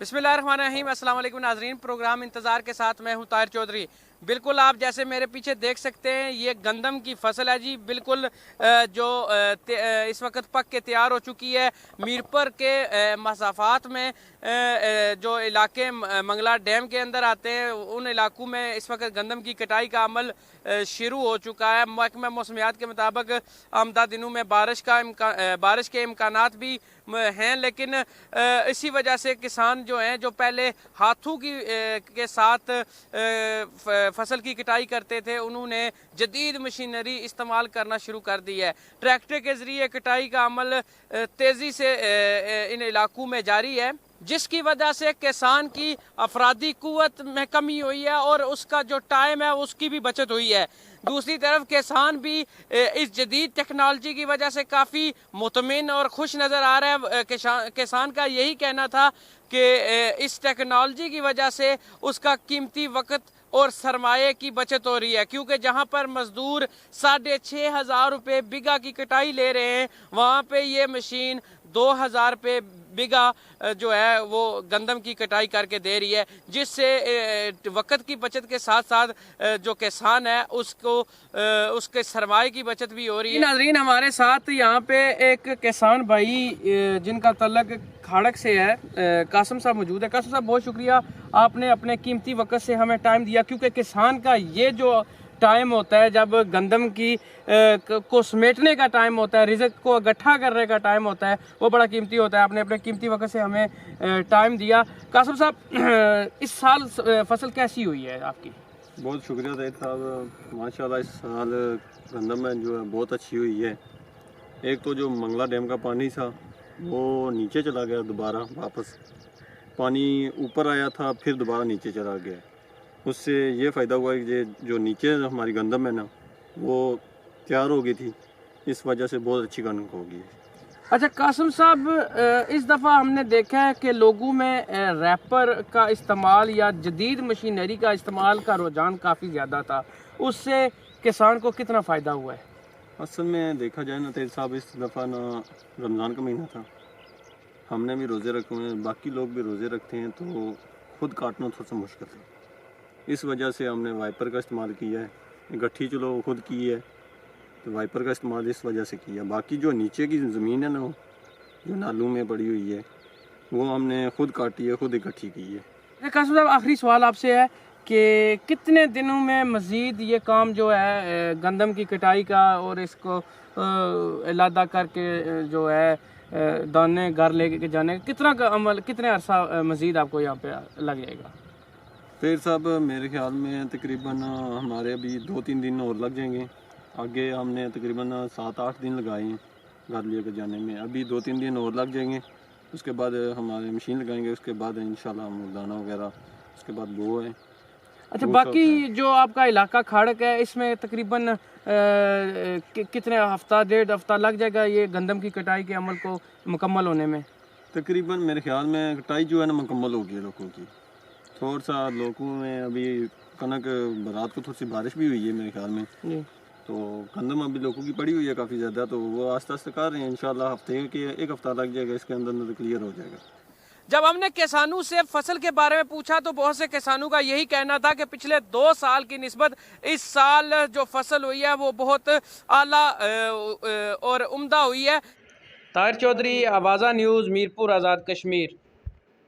बिस्मिल्लाहिर्रहमानिर्रहीम। अस्सलाम वालेकुम नाजरीन, प्रोग्राम इंतज़ार के साथ मैं हूं ताहिर चौधरी। बिल्कुल आप जैसे मेरे पीछे देख सकते हैं, ये गंदम की फसल है जी। बिल्कुल जो इस वक्त पक के तैयार हो चुकी है। मीरपुर के मसाफात में जो इलाके मंगला डैम के अंदर आते हैं, उन इलाकों में इस वक्त गंदम की कटाई का अमल शुरू हो चुका है। महकमा मौसमियात के मुताबिक आमदा दिनों में बारिश के इम्कानात भी हैं, लेकिन इसी वजह से किसान जो हैं, जो पहले हाथों के साथ फसल की कटाई करते थे, उन्होंने जदीद मशीनरी इस्तेमाल करना शुरू कर दी है। ट्रैक्टर के ज़रिए कटाई का अमल तेज़ी से इन इलाकों में जारी है, जिसकी वजह से किसान की अफरादी कुव्वत में कमी हुई है और उसका जो टाइम है उसकी भी बचत हुई है। दूसरी तरफ किसान भी इस जदीद टेक्नोलॉजी की वजह से काफ़ी मुतमिन और खुश नज़र आ रहा है। किसान का यही कहना था कि इस टेक्नोलॉजी की वजह से उसका कीमती वक्त और सरमाए की बचत हो रही है, क्योंकि जहां पर मजदूर 6,500 रुपये बीघा की कटाई ले रहे हैं, वहां पे ये मशीन 2,000 रुपये बीघा जो है वो गंदम की कटाई करके दे रही है, जिससे वक्त की बचत के साथ साथ जो किसान है उसको उसके सरमाए की बचत भी हो रही है। नाज़रीन, हमारे साथ यहाँ पे एक किसान भाई जिनका तल्लक खाड़क से है, कासिम साहब मौजूद है। कासिम साहब, बहुत शुक्रिया, आपने अपने कीमती वक्त से हमें टाइम दिया, क्योंकि किसान का ये जो टाइम होता है, जब गंदम की को समेटने का टाइम होता है, रिज़्क को इकट्ठा करने का टाइम होता है, वो बड़ा कीमती होता है। आपने अपने कीमती वक्त से हमें टाइम दिया। कासिम साहब, इस साल फसल कैसी हुई है आपकी? बहुत शुक्रिया ज़ैद साहब, माशाल्लाह इस साल गंदम में जो है बहुत अच्छी हुई है। एक तो जो मंगला डैम का पानी था वो नीचे चला गया, दोबारा वापस पानी ऊपर आया था, फिर दोबारा नीचे चला गया। उससे ये फ़ायदा हुआ कि जो नीचे हमारी गंदम है ना, वो तैयार हो गई थी, इस वजह से बहुत अच्छी कणक होगी। अच्छा कासिम साहब, इस दफ़ा हमने देखा है कि लोगों में रैपर का इस्तेमाल या जदीद मशीनरी का इस्तेमाल का रुझान काफ़ी ज़्यादा था, उससे किसान को कितना फ़ायदा हुआ है? असल में देखा जाए ना तेज साहब, इस दफ़ा ना रमज़ान का महीना था, हमने भी रोज़े रखे हुए हैं, बाकी लोग भी रोज़े रखते हैं, तो खुद काटना थोड़ा सा मुश्किल था। इस वजह से हमने वाइपर का इस्तेमाल किया है। गट्ठी चलो खुद की है, तो वाइपर का इस्तेमाल इस वजह से किया। बाकी जो नीचे की ज़मीन है ना, जो नालों में पड़ी हुई है, वो हमने खुद काटी है, खुद इकट्ठी की है। कासिम साहब, आखिरी सवाल आपसे है कि कितने दिनों में मज़ीद ये काम जो है गंदम की कटाई का और इसको इलादा करके जो है दाने घर लेके जाने का कितना का अमल, कितने अरसा मज़ीद आपको यहाँ पे लग जाएगा? फिर साहब मेरे ख्याल में तकरीबन हमारे अभी 2-3 दिन और लग जाएंगे। आगे हमने तकरीबन 7-8 दिन लगाए हैं घर लेकर जाने में, अभी 2-3 दिन और लग जाएंगे। उसके बाद हमारे मशीन लगाएंगे, उसके बाद इंशाल्लाह हम दाना वगैरह, उसके बाद वो है। अच्छा, बाकी जो आपका इलाका खाड़क है, इसमें तकरीबन कितने हफ्ता 1.5 हफ्ता लग जाएगा ये गंदम की कटाई के अमल को मुकम्मल होने में? तकरीबन मेरे ख्याल में कटाई जो है ना मुकम्मल हो गई है लोगों की। थोड़ा सा लोगों में अभी कनक रात को थोड़ी सी बारिश भी हुई है मेरे ख्याल में जी, तो गंदम अभी लोगों की पड़ी हुई है काफ़ी ज़्यादा, तो वो आस्ते आस्ते कर रहे हैं। इंशाल्लाह हफ्ते के 1 हफ्ता लग जाएगा, इसके अंदर क्लियर हो जाएगा। जब हमने किसानों से फसल के बारे में पूछा तो बहुत से किसानों का यही कहना था कि पिछले 2 साल की निस्बत इस साल जो फसल हुई है वो बहुत आला और उम्दा हुई है। ताहिर चौधरी, आवाज़ा न्यूज़, मीरपुर आज़ाद, कश्मीर।